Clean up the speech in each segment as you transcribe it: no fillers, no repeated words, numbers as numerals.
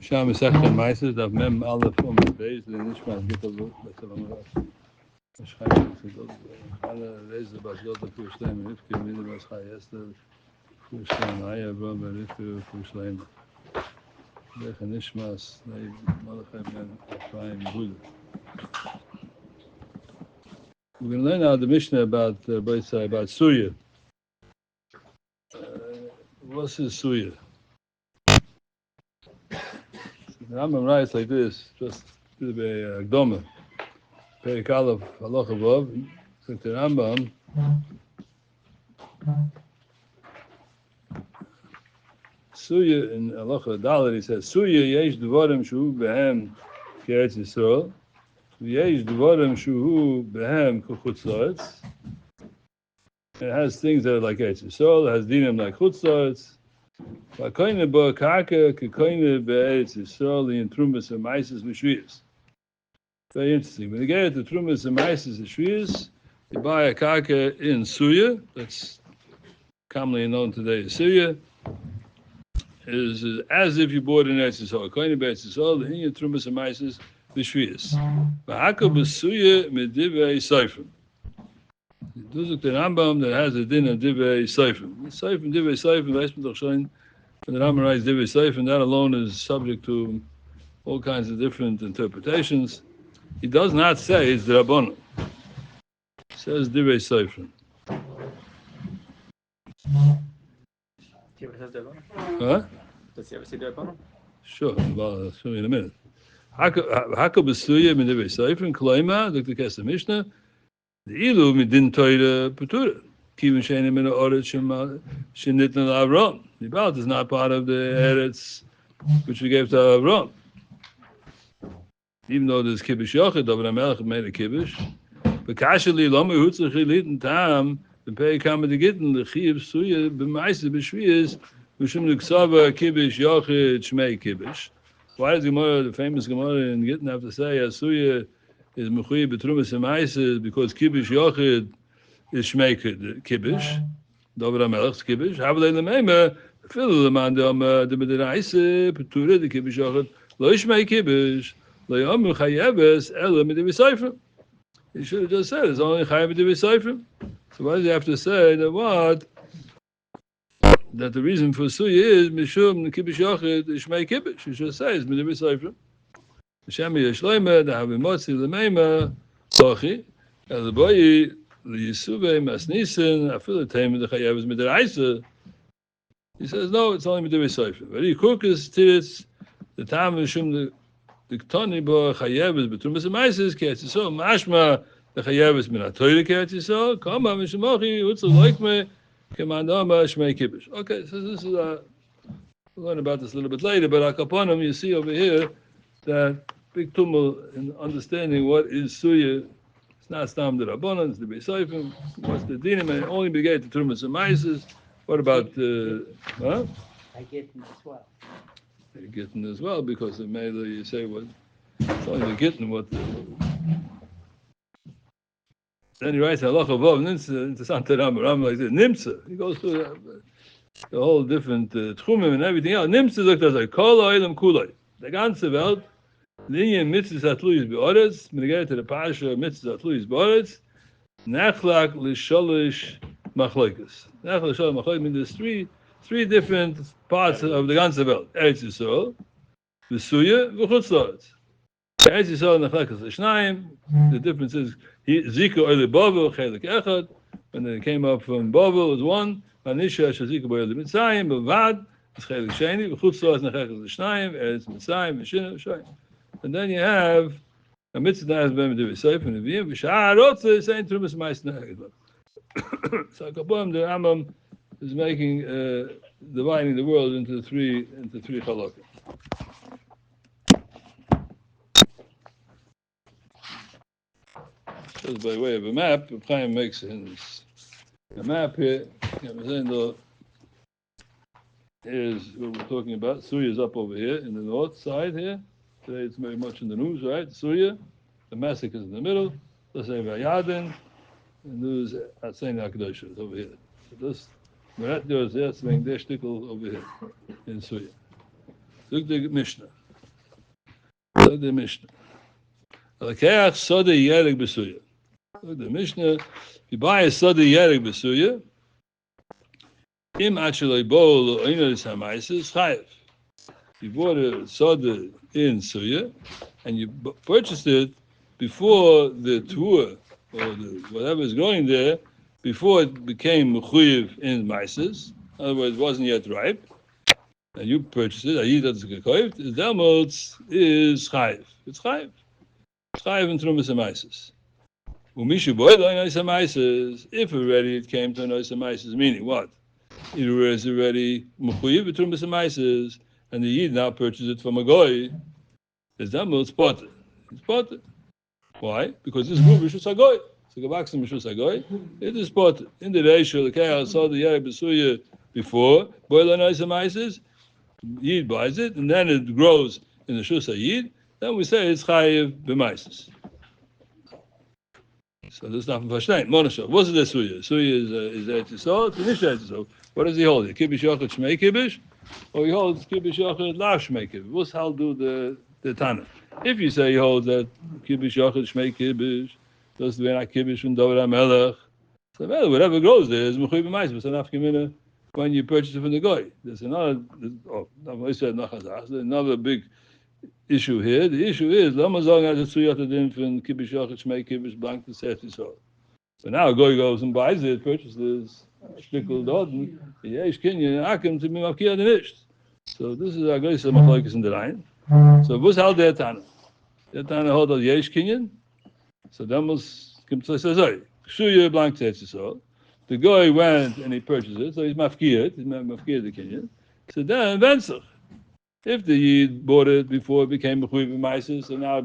Sham Masechet Meises, Daf Mem Aleph Amud Beis, Nishmas Gittel Betzalamaras. Schreiben Sie dort. Alle lesen Basdot für Shleim, Rifke, Mide Baschai Esther, für Shleim, Aya, Brom, Rifke, für Shleim. Beche Nishmas, Malachai Ben Ephraim, Yehuda. We're going to learn now the Mishnah about Suya. What's his Suya? The Rambam writes like this, just to be a Gdoma. Perek Aleph Halacha Vav. So the Rambam, Suya in Halacha Dalet, he says, Suya yesh dvarim shuhu behem ke'etz Yisrael, v'yesh dvarim shuhu behem k'chutz la'etz. It has things that are like Eretz Yisrael, it has dinim like chutz la'etz. V'koine bo karka k'koine be'eretz Yisrael in trumas and maises v'shviyas. Very interesting. When you get to trumas and maises v'shviyas, you buy a karka in Suya, that's commonly known today as Syria, is as if you bought in Eretz Yisrael. Koine be'eretz Yisrael in trumas and maises v'shviyas. V'haka b'Suya medivei seifrim. There's a Rambam that has a din of Divei Seifrim. Seifrim, Divei Seifrim, weiß man doch schon, when the Rambam writes Divei Seifrim, that alone is subject to all kinds of different interpretations. He does not say it's the Rabbanon. He says Divei Seifrim. Huh? Does he ever say the Rabbanon? Sure, well, I'll show you in a minute. Haka b'Suya min Divei Seifrim, Kloima, Dr. Kessa Mishnah, the ilu midin toira petura. Kivin shenim in the oretz shenitna Avram. The belt is not part of the eretz which we gave to Avram. Even though there's kibbush yochid, David HaMelech made a kibbush. But kashali lomu hutzach chiliten tam b'pei kama de gitten lechiv suya b'maisa b'shviyas v'shum l'ksava kibbush yochid shmei kibbush. Why does the famous Gemara in Gittin have to say suya is mechuyev b'trumas ha'maises because kibbush yochid is shmei kibbush, David HaMelech's kibbush. Havalei l'meima filu l'man de mediraisa petura the kibbush yochid lo shmei kibbush lo yomu chayeves ela midivei seifrim. He should have just said it's only chayev midivei seifrim. So why does he have to say that what? That the reason for suya is mishum the kibbush yochid is shmei kibbush. He should say it's midivei seifrim. Shami Yishlema, the Havimotzi Lemema, Sochi, and the boy Yisuve Masnisen, Afilatem, the Chayavas Midiraisa. He says, no, it's only Midivei Seifrim. But he cooks Tiritz, the Tam Mishum, the Ktoni Bo Chayavas, Betumas and Maises, Ketziso, Mashma, the Chayavas Minatoida Ketziso, Kama Mishamochi, Utsu Loikme, Kamandama, Shmei Kibbush. Okay, so this is, we'll learn about this a little bit later, but Akaponim, you see over here, that big tumult in understanding what is Suya. It's not Stam the Rabbanon, it's the Beisayfim. What's the dinim? And only beget the Trumas and Maises. What about huh? I get them as well. They getting as well because the Mela you say what it's only the getting what. Then he writes Halacha Vav into Santa Ram like this. Nimsa. He goes through the whole different Tchumim and everything else. Nimsa looked as like Kol Oilam Kulay. The ganze Welt. Linien mitzvahs atluis be'oretz, when you get to the parasha mitzvahs atluis be'oretz, nechlak l'sholish machlokes. Nechlak l'sholish machlokes means there's three different parts of the ganze Welt. Eretz Yisrael, v'suya, v'chutz la'aretz. Eretz Yisrael nechlak l'shnayim. The difference is zika oile Bavel chelik echad. When they came up from Bavel, it was one. Vanisha shazika b'oile mitzayim, b'vad is chelik sheni. V'chutz la'aretz nechlak l'shnayim. Eretz mitzayim, v'shina, v'shayim. And then you have a mitzvah that has been to be safe in the view. V'sha'arotze saying trumas ma'is neheged. So Kabbalah, the Rambam is making dividing the world into three halakha. Just by way of a map, Chaim makes a map here. Here's what we're talking about. Suya is up over here in the north side here. Today it's very much in the news, right? Suya, the massacre is in the middle. Let's say Vayadin, the news at Saint Akadosh is over here. So this, Merat Yoz, that's being der Shtickle over here in Suya. Look at the Mishnah. Look the Mishnah. Alakeach soda yerek besuya. Look the Mishnah. If you buy a soda yerek besuya, im actually bowl oinos hamaises chayev. You bought a soda in suya, and you purchased it before the tour or whatever is going there, before it became mechuyev in maises. In other words, it wasn't yet ripe, and you purchased it. Ayidat gekoyft. The demot is chayev. It's chayev. It's chayev in trumas maises. Umishu boy oinos hamaises. If already it came to oinos hamaises, meaning what? It was already mechuyev in trumas maises. And the Yid now purchases it from a goy. Is that more spotted? It's spotted. Why? Because this group is a goy. So go back to Mishus Agoy. It is spotted. In the ratio, the Kayah saw the Yerek Besuya before, boil on ice, Yid buys it, and then it grows in the Shusa Yid. Then we say it's Chayiv B'maises. So this is not from Vashtein. Monashah. What's the Suya? Suya is Eretz Yisrael. It's Nisha Eretz Yisrael. What does he hold? Kibish Yochid Shmei Kibish? Or he holds Kibish Yochid Lav Shmei Kibish? What's how do the Tana? If you say he holds that Kibish Yochid Shmei Kibish, does the Venak Kibish from David HaMelech, so whatever grows there is Mechuy B'mais, but enough Gemina when you purchase it from the Goy. There's another big issue here. The issue is Lama Zong has a Suyat Adin from Kibish Yochid Shmei Kibish Blank to Seth Yisrael. So now a Goy goes and buys it, purchases Shtikl Dodden, Yesh Kinyan, Akim to Mimavkiyah the Nisht. So this is a Goy Samachloikis in the line. So what's held there Tana? The Tana hold on Yesh Kinyan. So then was sorry, Shuya Blank Tetziso. The guy went and he purchased it, so he's mafkiyat the Kenyan. So then Vensach. If the Yid bought it before it became Mechuy B'maises, so now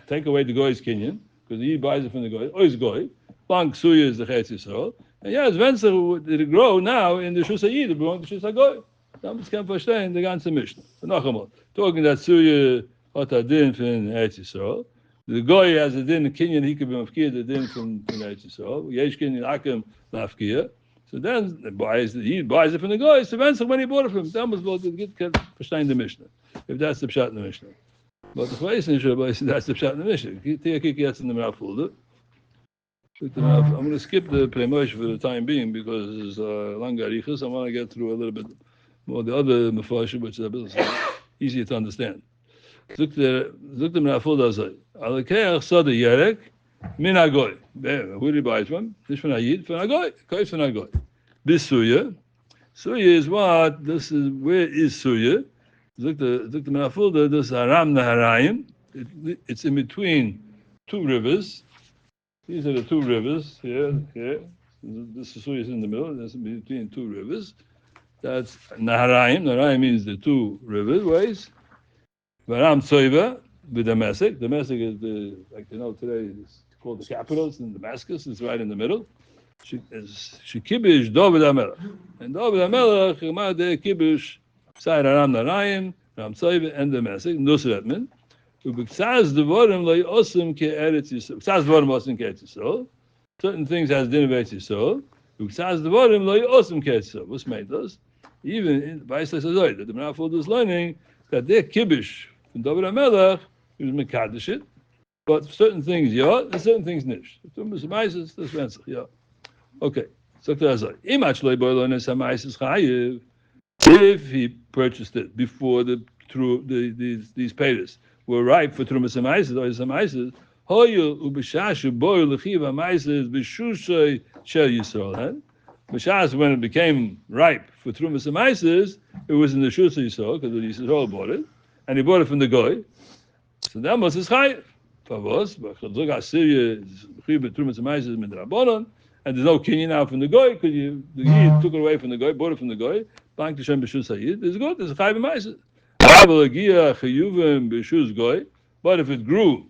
take away the guy's Kenyan, because the Yid buys it from the guy, or his guy. Blank Suya is the Tetziso. And yes, Vensach did it grow now in the Shusa Yid, it belonged to Shusa Goy. Damals can verstehen the ganze Mishnah. So noch einmal, talking that Suya hat adin from Tetziso. The guy has a din Kenyan, he could be mafkir the din from Eretz Yisrael. Yesh Kenyan Akim mafkir. So then he buys it from the guy. So when he bought it from him, that was about to get verstehen the Mishnah. If that's the pshat in the Mishnah. But the question is, that's the pshat in the Mishnah. Tiyakik gets in the Merafolder. I'm going to skip the Premosh for the time being because it's long arichas. I want to get through a little bit more the other Mefarshim, which is a bit easier to understand. Look the Merafolder say. Alakeach soda yerek min agoy. Who did he buy it from? This from Ayid, from Agoy. Koy from Agoy. This suya. Suya is what? This is where is suya? Look the Merafolder. This Aram Naharayim. It's in between two rivers. These are the two rivers here. This suya is in the middle. That's in between two rivers. That's Naharayim. Naharayim means the two rivers ways. Varam Tzoiva. With Damascus. Damascus is today it's called the capital. It's in Damascus. It's right in the middle. She kibish David HaMelech. And David HaMelech, Chemade kibish Sa'ir Aram Narayim, Ram Tzayv, and Damascus. Nusratman. Ubiktzaz Devarim Lei Osem Ke Eretz Yisrael. Ubiktzaz Devarim Osem Ke Eretz Yisrael. Certain things has din of Eretz Yisrael. Ubiktzaz Devarim Lei Osem Ke Eretz Yisrael. What's made us? Even in Vaisla Sazoy, that the Merafolder is learning that their kibish from David HaMelech, he was mekadosh it, but certain things and certain things nish. Yeah. Okay. So if he purchased it before these payers were ripe for trumas hamaises or hamaises, hoyu ubishashu boy lechiv hamaises b'shushay shel Yisrael. B'shas when it became ripe for trumas hamaises, it was in the shushay Yisrael because the Yisrael bought it, and he bought it from the goy. So that was his chayiv. Favos, but look at Syria is trumas hamaises midrabanan, and there's no kinyan now from the goy because the Yid took it away from the goy, bought it from the goy. Bank to Shem b'shus hayid. It's good. There's a chayiv hamaises. But if it grew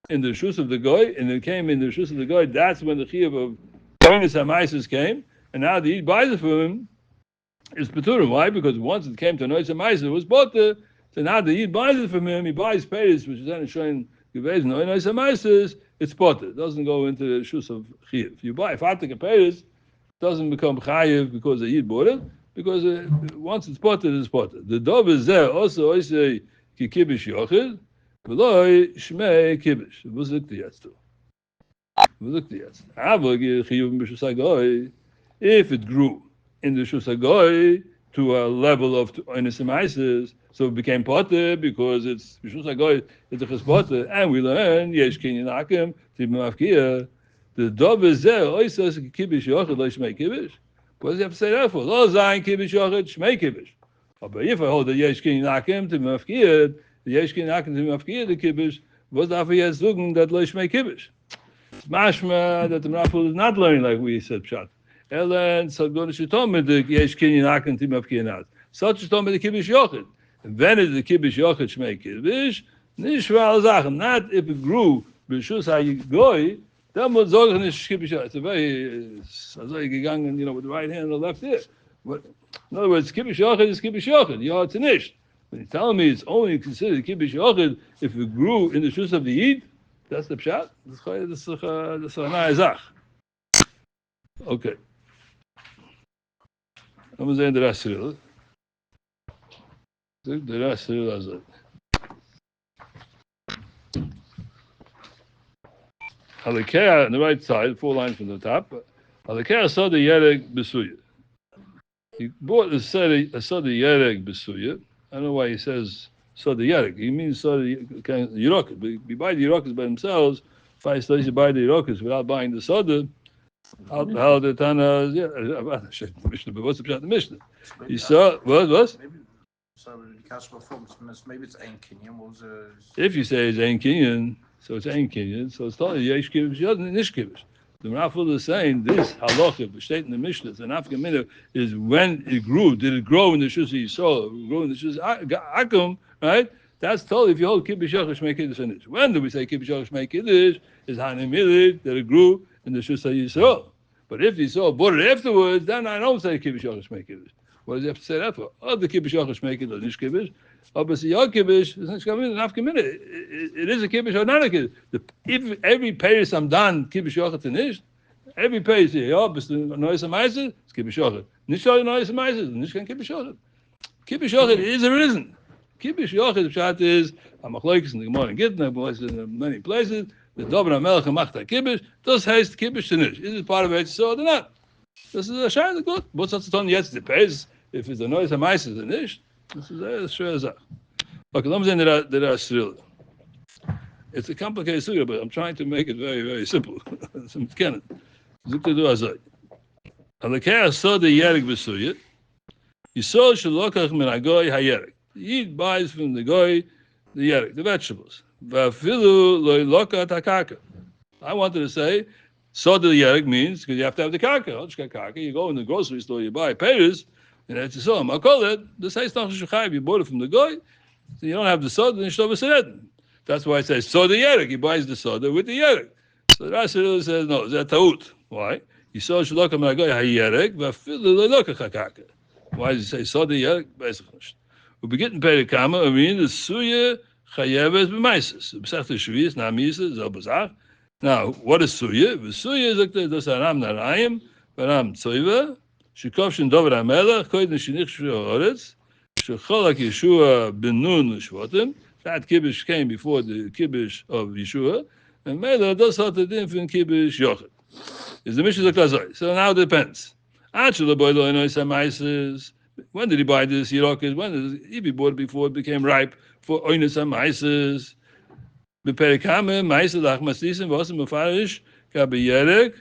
in the shus of the goy and it came in the shus of the goy, that's when the chiyuv of Kohenis hamaises came, and now the Yid buys it from him. It's peturim. Why? Because once it came to Kohenis hamaises, it was bought there. So now the Yid buys it from him. He buys payers, which is then showing Gevez no Kohenis hamaises. It's bought. It doesn't go into the shus of chiyuv. If you buy fatik payers, it doesn't become chayiv because the Yid bought it. Because once it's spotted, it's spotted. The dove is there also. I say kikibish yochid. V'loi shmei kibish. Was looked jetzt to? Was looked jetzt? Aber chiyuv b'shus hagoy. If it grew in the shus hagoy to a level of oinisim isis, so it became potter because it's b'shus hagoy it's a chespotter, and we learn yesh kinyan akim tibmafkia. The dov is there. Oisas kibish yochid lo shmei kibish. What does he have to say that for? Lo zayin kibish yochid shmei kibish. But if I hold the yesh kinyan akim tibmafkia, the yesh kinyan akim tibmafkia the kibish, was dafür jetzt sagen that lo shmei kibish? It's mashma that the Raful is not learning like we said pshat. Ellen so going to tell me the yesh kinyan akim tibmafkia not. Such told me the kibish yochid. And when is the kibish yochid shmei kibish? Nishval zachen. Not if it grew b'shus hagoy. Then we'll sagen it's kibish. It's a very gegangen, with the right hand and the left ear. But in other words, kibish yochid is kibish yochid. You it's nicht. When you tell me it's only considered kibish yochid if it grew in the shus of the yid, that's the pshat. That's a zach. Okay. I'm going to say the rest of it. The rest of it is it. Halakea on the right side, 4 lines from the top. Halakea saw the yereg besuya. He bought a saw the yereg besuya. I don't know why he says saw the yereg. He means saw the yerokas. But you buy the yerokas by themselves. If I say you buy the yerokas without buying the soda, how the Tana? Yeah, Mishnah. But what's the pshat of the Mishnah? He saw what? Maybe it's ein kinyan. If you say it's ein kinyan. So it's ein kinyan. So it's telling you yesh kibish nish kibish. The Raful is saying this halacha, the state in the Mishnah, the African minute is when it grew. Did it grow in the shus Yisrael? Grow in the shus Akum, right? That's told if you hold kibish yochid shmei kiddush finish. When do we say kibish yochid shmei kiddush? Is hanimilid that it grew in the shus Yisrael. But if Yisrael bought it afterwards, then I don't say kibish yochid shmei kiddush. What does he have to say that for? Oh, the kibish yochid shmei kiddush nish kibish. Oh, but the kibish is not coming in after minute. It is a kibish or not a kibish. If every payers I'm done kibish yochid finish, every payers here. Oh, but the noise of meiser, it's kibish yochid. Nish all noise of meiser, nish can kibish yochid. Kibish yochid is or isn't. Kibish yochid the pshat is I'm a in the Gemara and Gittin, in many places. The Dover Melech Machta kibish. Das heißt kibish finish. Is it part of it so or not? This is a shayla good. What's the ton yet depends if it's the noise of meiser the nish. This is a shayla. Okay, let me say that there are still. It's a complicated sugar, but I'm trying to make it very, very simple. Some canon. Look to do azay. Alakeh saw the yerek b'suyit. He saw shalokach min hagoy hayerek. He buys from the goy the yerek, the vegetables. V'afilu loy loka takaka. I wanted to say, saw the yerek means because you have to have the karka. You go in the grocery store, you buy pears, and that's the sum. I call it the say not shachayv. You bought it from the goy, so you don't have the soda, then you should have a That's why it says soda yerek. He buys the soda with the yerek. So the Rashi says no, it's a taut. Why? You saw shalokah min hagoy hayerek v'afilu loy loka takaka. Why does he say soda yerek? Basically. We getting paid a kama. I mean, the suya chayeves b'maises. B'sachta shvius namises zelbazach. Now, what is suya? The suya is like the saram narayim, baram tzoyva, shekov shendover hamelech, koyd neshinich shvioretz, shecholak Yeshua ben Nun l'shvotim. That kibbush came before the kibbush of Yeshua, and Mela does have the different kibbush yochid. Is the mission of Klazoi? So now it depends. Actually, boy, lo enoy samaises. When did he buy this Yerokas? If he bought it before it became ripe for oinus hamaises? Beperikame maises lachmaslisim v'osem mefarish kabiyerek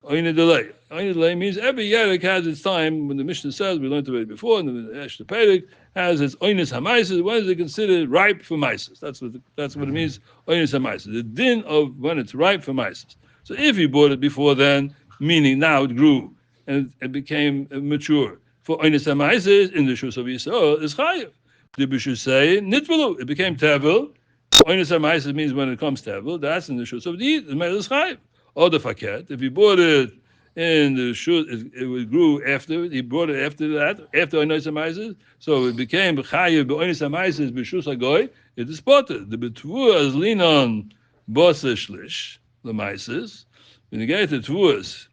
oine delay. Oine delay means every yerek has its time. When the Mishnah says we learned about it before, and the Eshta Perek has its oinus hamaises. When is it considered ripe for maises? That's what it means. Oinus hamaises. The din of when it's ripe for maises. So if he bought it before then, meaning now it grew and it became mature. For oinus hamaises in the shus of Yisrael is chayiv. The Bishus say nitvelu. It became tevel. Oinus hamaises means when it comes tevel. That's in the shus of the Yid. The male is chayiv. Or the faket. If he bought it in the shus, it grew after. He bought it after that, after oinus hamaises. So it became chayiv. Oinus hamaises b'shus hagoy. It is spotted. The betvua is lean on bosa shlish the maises. When you get to tvuas,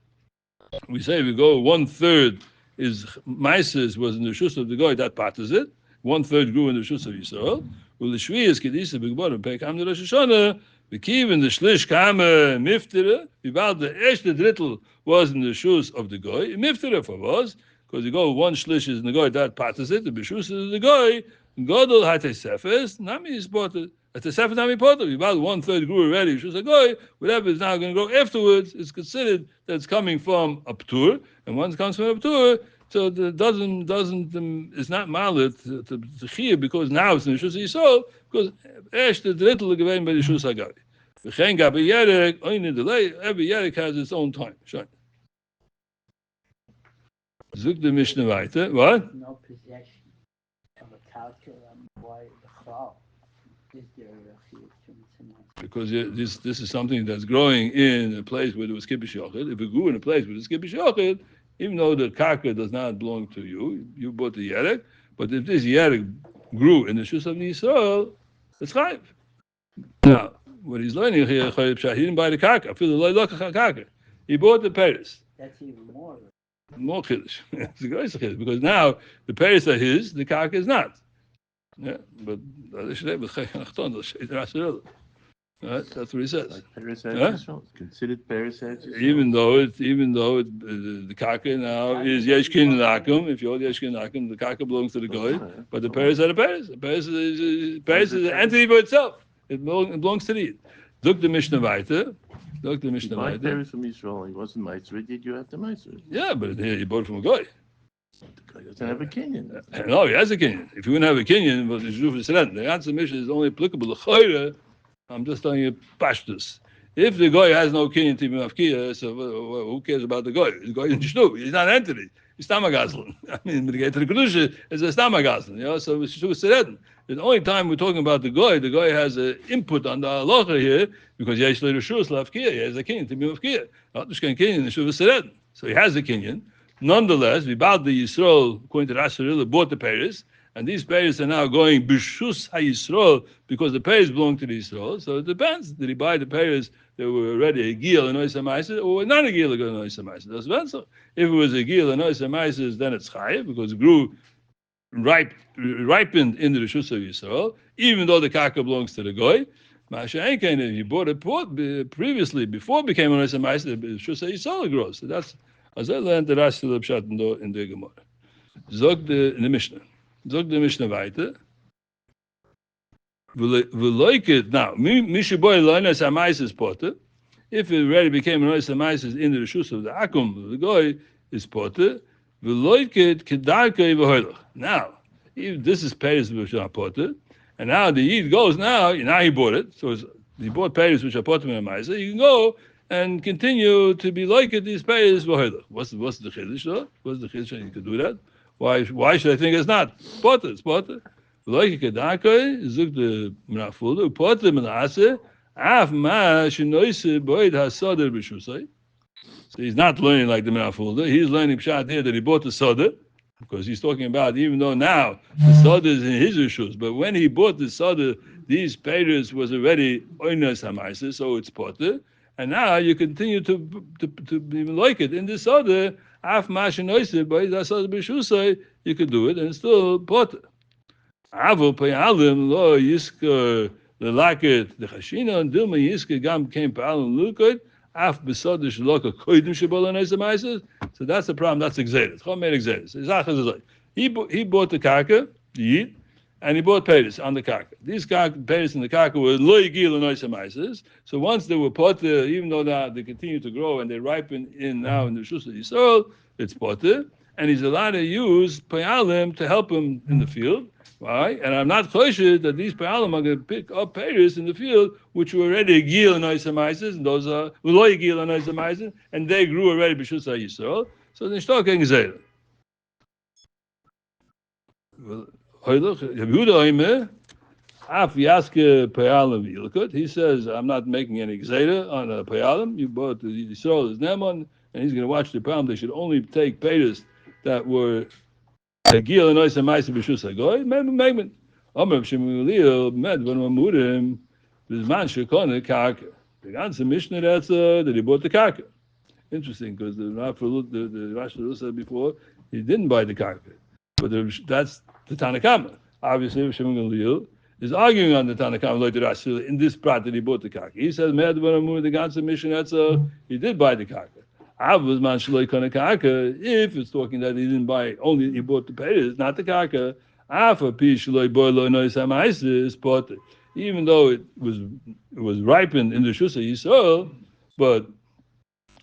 we say we go 1/3. Is maises was in the shus of the goy, that part is it, 1/3 grew in the Rishus of Yisrael. Well, the Shvi is Kedisa B'Gborim Pekam the Rosh Hashanah. The Kiv the Shlish Kame Miftira. About the Eshte Drittel was in the Rishus of the Goy. Miftira for was because you go 1 Shlish is in the Goy that patas it. The Rishus is the Goy. Godel Hatesefes. Nami is ported. Hatesefes Nami ported. About 1/3 grew already. Rishus of Goy. Whatever is now going to grow afterwards is considered that it's coming from a Ptur, and once it comes from a Ptur. So it doesn't it's not malit to chiyuv because now it's in the Rishus Yisrael because the drittel given by the Rishus Hagari. V'chein gabi yerek only delay. Every yerek has its own time. Shine. Zuk the Mishnah weiter. What? No possession of a calculator by the chal. Is there a chiyuv tonight? Because this is something that's growing in a place where there was kibbush yochid. If it grew in a place where there's kibbush yochid, even though the karka does not belong to you, you bought the yerek, but if this yerek grew in the Shus of Yisrael, it's chayiv. Now, what he's learning here, he didn't buy the karka. I feel the karka. He bought the Paris. That's even more. More chiddush. It's a great chiddush because now the Paris are his, the karka is not. Yeah, but that's what he says. Like Paris it's considered Paris Even though the karka now is yeshkin lakum. If you're yeshkin lakum, the karka belongs to the goy. But the Paris are the Paris. The Paris is an entity by itself. It belongs to the. Look the Mishnah weiter. Look the Mishnah weiter. Paris from Israel. He wasn't Meitzrit. Did you have the Meitzrit? Yeah, but here you bought it from a goy. The guy doesn't have a Kenyan. No, he has a Kenyan. If you wouldn't have a Kenyan, but the answer Mishnah is only applicable to chayre. I'm just telling you pashtus. If the guy has no kinyan to be mafkiya, so who cares about the guy? The guy in shnu. He's not an entity. He's tamagazlan. I mean, when you get to the kedusha, it's a tamagazlan. You know, so it's shnu seredin. The only time we're talking about the guy has an input on the halacha here because yesh le'rishus lafkiya. He has a kinyan to be mafkiya. Not just kinyan, the shnu seredin. So he has a kinyan. Nonetheless, we bought the Yisrael, according to Rashi, bought the Paris. And these Paris are now going b'shus HaYisrael because the Paris belong to the Yisrael. So it depends. Did he buy the Paris that were already a gil and ois hamaises, or not a gil and ois hamaises? That's depends. If it was a gil and ois hamaises, then it's chayiv because it grew ripened in the Rishus of Yisrael, even though the karka belongs to the goy. If you bought it previously before it became an ois hamaises, the Rishus of Yisrael grows. So that's as I learned the Rashi of the Pshat in the Gemara. Zog the Mishnah. Zog the Mishnah weiter. Now, Mishaboy Loinas Hamaises Potter. If it already became an Ois Hamaises in the Rishus of the Akum, the Goy is Potter. Veloiket Kedarka Ivahoilach. Now, if this is Paris which are Potter, and now the Yid goes now he bought it. So he bought Paris which are Potter in Hamaises. You can go and continue to be like it, these Paris Vahoilach. What's the Chiddush though? What's the Chiddush? You could do that. Why should I think it's not? Potter, it's Potter. Like Kedarka, Zuk the Menafulda, Potter Menase, Af Ma Shinoise Boyd Hasader B'Shusay. So he's not learning like the Menafulda. He's learning Pshat here that he bought the Soda, because he's talking about even though now the Soda is in his Rishus, but when he bought the Soda, these Paris was already Oinas Hamaises, so it's Potter. And now you continue to be like it in the Soda. Af mashinoise, but that's what b'shusay. You could do it and still potter. Avo pe'alim lo yiska lelaket the chashina and dilma yiska gam came pe'alim lukot af besodish loka koidim shebola neisamaises. So that's the problem. That's exeris. Chom made exeris. He bought the karka, the yid, and he bought Paris on the karka. These Paris and the karka were lo yigil and noisamaises. So once they were potter, even though now they continue to grow and they ripen now in the Rishus of Yisrael, it's potter, and he's allowed to use payalim to help him in the field. Right? And I'm not choshed that these payalim are going to pick up Paris in the field, which were already yigil and noisamaises, and those are lo yigil and noisamaises, and they grew already b'Rishus of Yisrael. So they're talking zera. He says, I'm not making any gzeda on a payalim. You bought the Yisrael as Neman, and he's going to watch the payalim. They should only take payers that were Gil and Oisa Maisa B'Shus Hagoy. Megman. Omer Shemulio met when Mamurim this man Shekone Karka. The answer Mishnah that he bought the Karka. Interesting, because the Rashi said before he didn't buy the Karka, but that's the Tanakama. obviously Rav Shimon Gamliel is arguing on the Tanakam Lo Rasul in this part that he bought the karka. He says, the ganze mission he did buy the karka. If it's talking that he didn't buy, only he bought the payers, not the karka. Even though it was ripened in the Shusa Yisrael, but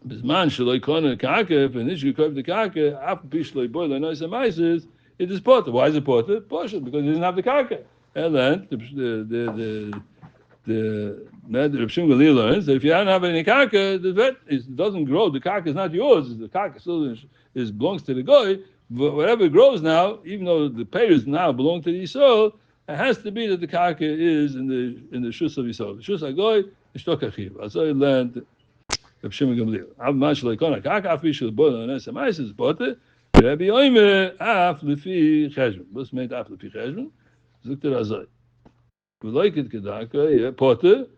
Bisman Shaloi Kona Karka, if an issue curved the Karka, after Pishloi Boiler Noise Amaisis, it is potter. Why is it potter? Partial, because it doesn't have the Karka. And then the Rav Shimon Gamliel learns that if you don't have any Karka, the vet doesn't grow. The Karka is not yours. The Karka still belongs to the Goy. But whatever grows now, even though the payers now belong to the Yisrael, it has to be that the Karka is in the Shus of Yisrael. The Shus HaGoy is Shtokachiv. So I learned Rav Shimon Gamliel. Av mash leikona karka af bishul boiler and esamaisis pote. Rabbi Oimer af lefi cheshbon. What's made af lefi cheshbon? Zukt razay. We like it kedaka pote.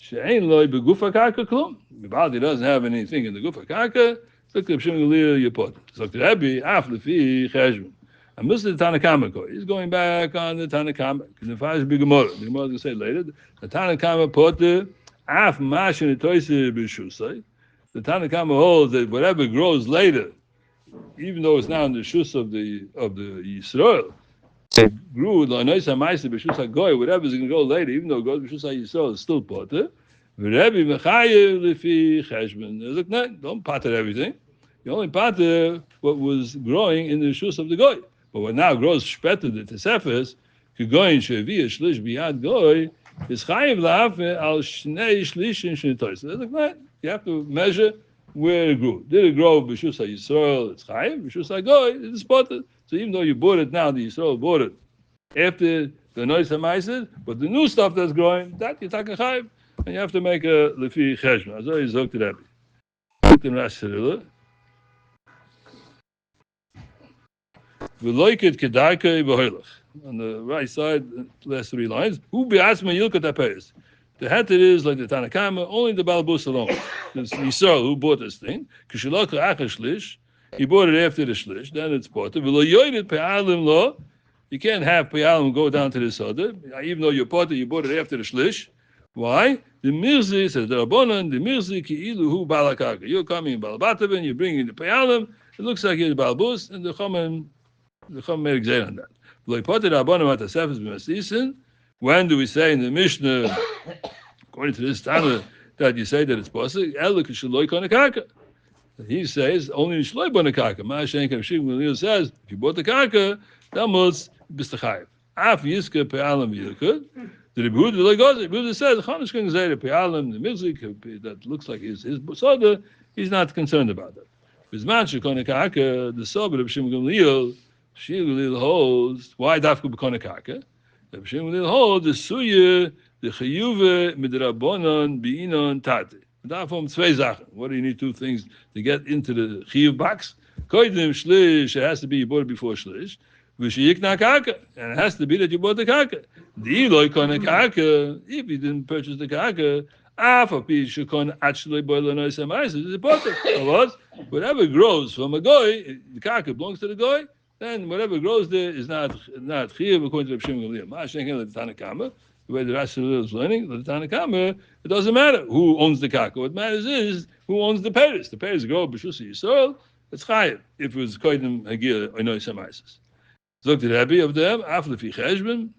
She'ein loy begufa karka klum. The body doesn't have anything in the gufa karka. Zukt Rav Shimon Gamliel ye pote. Zukt Rabbi af lefi cheshbon. And Mr. Tanakama, he's going back on the Tanakama. Because the Fash be Gemara. The Gemara is going to say later. The Tanakama pote. Af mashin etoise b'shusay. The Tanakama holds that whatever grows later, even though it's now in the shus of the Yisrael, it grew l'anoisa ma'aser b'shus hagoy. Whatever is going to go later, even though it goes b'shus Yisrael, is still potter. V'Rebbe mechayev lefi cheshbon. Look, no, don't potter everything. You only potter what was growing in the shus of the goy. But what now grows shpeter the tesefes, k'goyin shevi shlish biyad goy. Is chayiv laf al shnei shlishin shnitois. You have to measure where it grew. Did it grow b'shus Yisrael? It's chayiv. B'shus Hagoy, it's spotted. So even though you bought it now, the Yisrael bought it after the noise hamaisid, but the new stuff that's growing, that you take a chayiv, and you have to make a lefi cheshbon. As I zoked it up. Look in Rashi. We like it kedarkei b'hoilach. On the right side, last three lines. Who be'asma yilkat apayis? The heter is like the Tanakama, only the Balbus alone. It's Yisrael who bought this thing. Kishilaka acha shlish, he bought it after the shlish, then it's bought. V'lo yoydet pe'alim lo, you can't have pe'alim go down to the soda, even though you bought it after the shlish. Why? The mirzi, says the Rabbanan, the mirzi ki'ilu hu balakaka. You're coming in Balabatavan, you're bringing the pe'alim, it looks like you're Balbus, and the Chum made exam on that. When do we say in the Mishnah, according to this Tana, that you say that it's possible? He says only in Shloi Bona Karka. Ma'ashen Rav Shimon Gamliel says if you bought the Karka, that means bistachayev. Af Yiska Pe'alim Yilkud. The Rebbe says Chanish can say the Pe'alim, the music that looks like his soda, he's not concerned about that. Bizman Shekona Karka, the Sober of Shimon Gamliel. Shimon holds, why dafku b'kona karka? Shimon holds the suya, the chiyuve midrabanan bi'inon tate. Davon zwei Sachen. What do you need two things to get into the chiyuv box? Koidim shlish, it has to be you bought it before shlish. V'sheyikna karka, and it has to be that you bought the karka. The loy kona karka, if you didn't purchase the karka, afapi shekon actually boiler noise amaises is important. Whatever grows from a goy, the karka belongs to the goy. Then whatever grows there is not chiyuv according to Rav Shimon Gamliel. Ma'ashen the Tanakama, the way the Rashi is learning, the Tanakama, it doesn't matter who owns the karka. What matters is who owns the peiros. The peiros grow b'shus Yisrael. It's chayiv if it was koidim hagir oinoy samaisis. Look at the Rebbe of them after the cheshbon.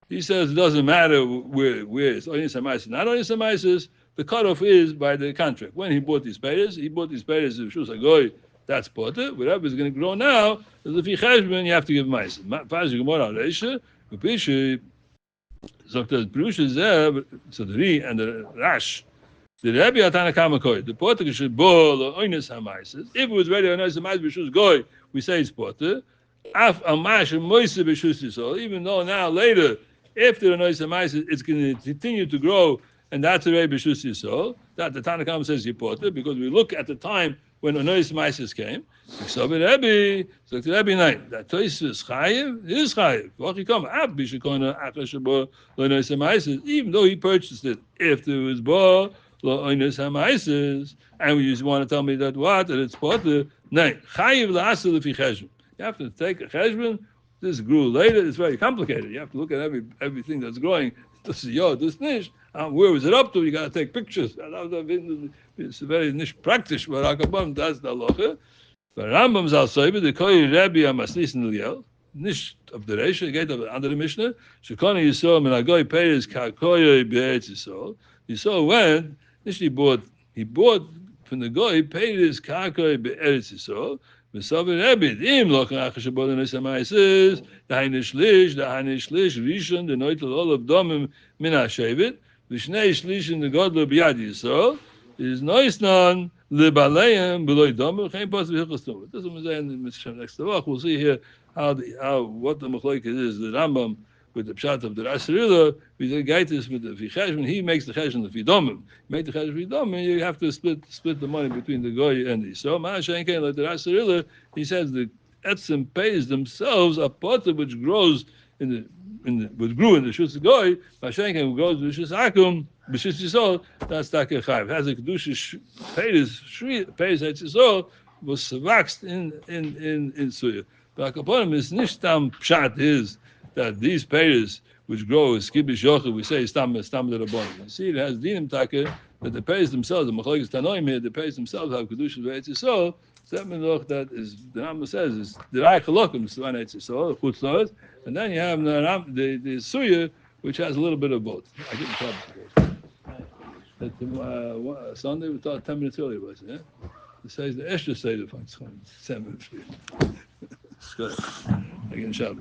He says it doesn't matter where it's oinoy samaisis, not oinoy samaisis. The cutoff is by the contract. When he bought these peiros in b'shus hagoy. That's potter. Whatever is going to grow now, if you cheshbon, you have to give ma'aser. Fazi Gemara Reisha, Upishi, Zoktas Brusha Zeb, so the Ri and the Rash, the Rebbe Tanakama Koi, the potter should boil or oinus hamaises. If it was ready on oinus hamaises b'shus goy, we say it's potter. Af amash moise b'shus yisol. Even though now later, after the oinus hamaises, it's going to continue to grow, and that's already b'shus yisol. That the Tanakama says you potter because we look at the time. When Onois Maisis came, so the Rebbe night that Tois is chayiv, is chayiv. Even though he purchased it after it was bought, and you want to tell me that it's potter? No, chayiv la'asel lefi cheshbon. You have to take a cheshbon this grew later. It's very complicated. You have to look at everything that's growing. This is this niche. Where was it up to? You got to take pictures. It's very niche practice. But that's the halacha. But Rambam's also the Koi Rabbi Amaslis in Liel. Nish of the Reish, the gate of under the Mishnah. Shekoni Yisrael min Agoy Peiris Kakoy Be'etz Yisrael. Yisrael went. Nish he bought from the Goy Peiris Kakoy Be'etz Yisrael. V'Savi Rabbi Im Loch Achash Bodan Esamaises. Da'inish Lish Rishon the Noitel Ol of Domim Min HaShevet. V'Shnei Shlish in the Godlo B'Yad Yisrael. Is Noisnan Libaleim Beloy Domim Chaim Pas V'Hichos Tumah. This is what we're saying in the next talk. We'll see here how what the machlokes is. The Rambam with the pshat of the Asarila, we the gaitis with the Vicheshvan. He makes the cheshvan of Vidomim. Make the cheshvan of Vidomim. You have to split the money between the goy and the so. Ma'ashenkein like the Asarila. He says the etzim pays themselves a potter which grows which grew in the shus goy. Ma'ashenkein who grows in the shus akum. B'shus yisol. That's takei chayv. Has a kedusha pays etz yisol was waxed in suya. But Akaponim is nishtam pshat is that these payers which grow as kibish yochel, we say stam the rabbanim. You see, it has dinim taka that the payers themselves, the machlokes tanoim here, the payers themselves have kedusha v'etz yisol. That meloch that is the Rambam says is the rai chalokim s'van etz yisol chutz lois, and then you have the suya which has a little bit of both. I get in trouble for this. Sunday we thought 10 minutes earlier was it? It says the extra seder from 7 minutes. Good. Again, Shabbat.